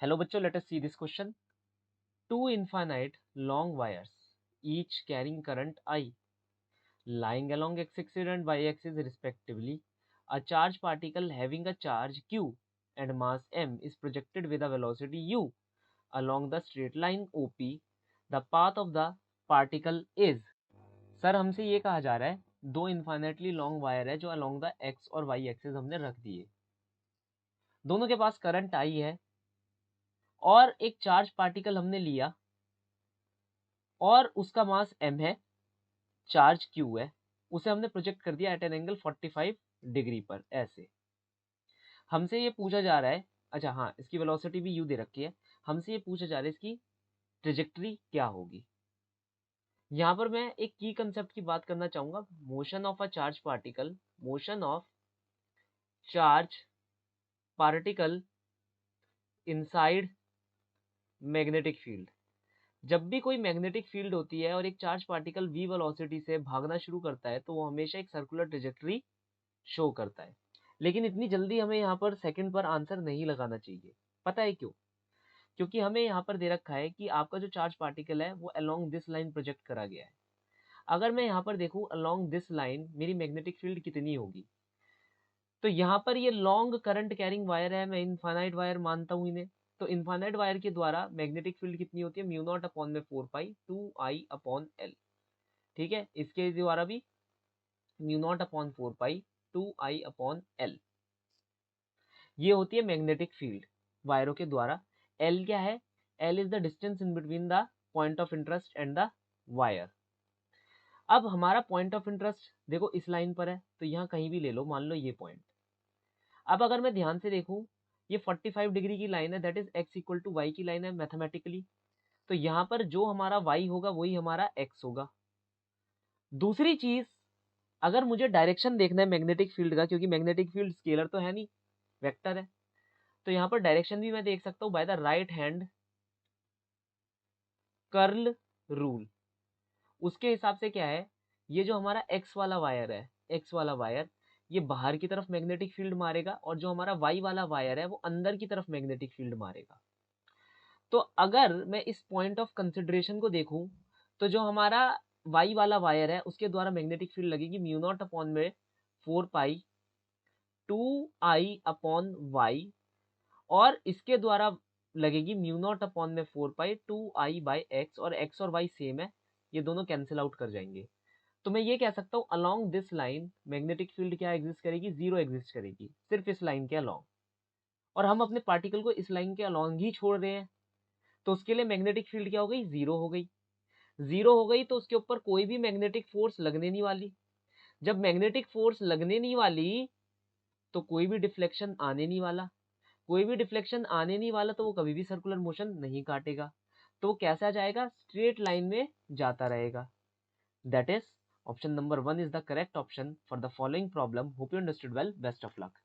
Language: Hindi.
Hello bachcho, let us see this question. Two infinite long wires, each carrying current I, lying along x-axis and y-axis respectively. A charged particle having a charge q and mass m is projected with a velocity u along the straight line OP. The path of the particle is. Sir हमसे ये कहा जा रहा है दो इन्फाइनेटली लॉन्ग वायर है जो अलोंग द एक्स और वाई एक्सिस हमने रख दिए, दोनों के पास करंट आई है और एक चार्ज पार्टिकल हमने लिया और उसका मास m है, चार्ज q है, उसे हमने प्रोजेक्ट कर दिया एट एन एंगल 45 डिग्री पर। ऐसे हमसे ये पूछा जा रहा है, अच्छा हाँ इसकी वेलोसिटी भी u दे रखी है, हमसे ये पूछा जा रहा है इसकी ट्रेजेक्टरी क्या होगी। यहाँ पर मैं एक की कंसेप्ट की बात करना चाहूंगा, motion of a charge particle, motion of charge particle inside magnetic field. जब भी कोई मैग्नेटिक फील्ड होती है और एक चार्ज पार्टिकल v वेलोसिटी से भागना शुरू करता है तो वो हमेशा एक सर्कुलर ट्रेजेक्टरी शो करता है। लेकिन इतनी जल्दी हमें यहाँ पर सेकंड पर आंसर नहीं लगाना चाहिए। पता है क्यों? क्योंकि हमें यहाँ पर दे रखा है कि आपका जो चार्ज पार्टिकल है वो अलोंग दिस लाइन प्रोजेक्ट करा गया है। अगर मैं यहाँ पर देखूँ अलोंग दिस लाइन मेरी मैग्नेटिक फील्ड कितनी होगी, तो यहाँ पर ये लॉन्ग करंट कैरिंग वायर है, मैं इनफाइनाइट वायर मानता हूँ इन्हें। तो इनफाइनाइट वायर के द्वारा मैग्नेटिक फील्ड कितनी होती है, म्यू नॉट अपॉन में 4 पाई 2 आई अपॉन एल। ठीक है, इसके द्वारा भी म्यू नॉट अपॉन 4 पाई 2 आई अपॉन एल, ये होती है मैग्नेटिक फील्ड वायरों के द्वारा। एल क्या है? L is the distance in between the point of interest and the wire. अब हमारा पॉइंट ऑफ इंटरेस्ट देखो इस लाइन पर है, तो यहाँ कहीं भी ले लो, मान लो ये पॉइंट। अब अगर मैं ध्यान से देखूं ये 45 डिग्री की लाइन है, that is x equal to y की लाइन है मैथमेटिकली। तो यहाँ पर जो हमारा y होगा वही हमारा x होगा। दूसरी चीज, अगर मुझे डायरेक्शन देखना है मैग्नेटिक फील्ड का, क्योंकि मैग्नेटिक फील्ड स्केलर तो है नहीं, वेक्टर है, तो यहाँ पर डायरेक्शन भी मैं देख सकता हूँ by the right hand curl rule. उसके हिसाब से क्या है, ये जो हमारा x वाला वायर है, x वाला वायर ये बाहर की तरफ मैग्नेटिक फील्ड मारेगा और जो हमारा y वाला वायर है वो अंदर की तरफ मैग्नेटिक फील्ड मारेगा। तो अगर मैं इस पॉइंट ऑफ कंसिडरेशन को देखूं तो जो हमारा y वाला वायर है उसके द्वारा मैग्नेटिक फील्ड लगेगी म्यू नॉट अपॉन में 4 पाई 2 आई अपॉन वाई, और इसके द्वारा लगेगी म्यू नॉट अपॉन में 4 पाई 2 आई बाई एक्स, और x और y सेम है, ये दोनों कैंसिल आउट कर जाएंगे। तो मैं ये कह सकता हूँ along this line magnetic field क्या एग्जिस्ट करेगी, जीरो एग्जिस्ट करेगी, सिर्फ इस लाइन के अलोंग। और हम अपने पार्टिकल को इस लाइन के अलोंग ही छोड़ रहे हैं, तो उसके लिए मैग्नेटिक फील्ड क्या हो गई, जीरो हो गई। जीरो हो गई तो उसके ऊपर कोई भी मैग्नेटिक फोर्स लगने नहीं वाली। जब मैग्नेटिक फोर्स लगने नहीं वाली तो कोई भी डिफ्लेक्शन आने नहीं वाला, कोई भी डिफ्लेक्शन आने नहीं वाला तो वो कभी भी सर्कुलर मोशन नहीं काटेगा, तो वो कैसा जाएगा, स्ट्रेट लाइन में जाता रहेगा। That is option number 1 is the correct option for the following problem. Hope you understood well, best of luck.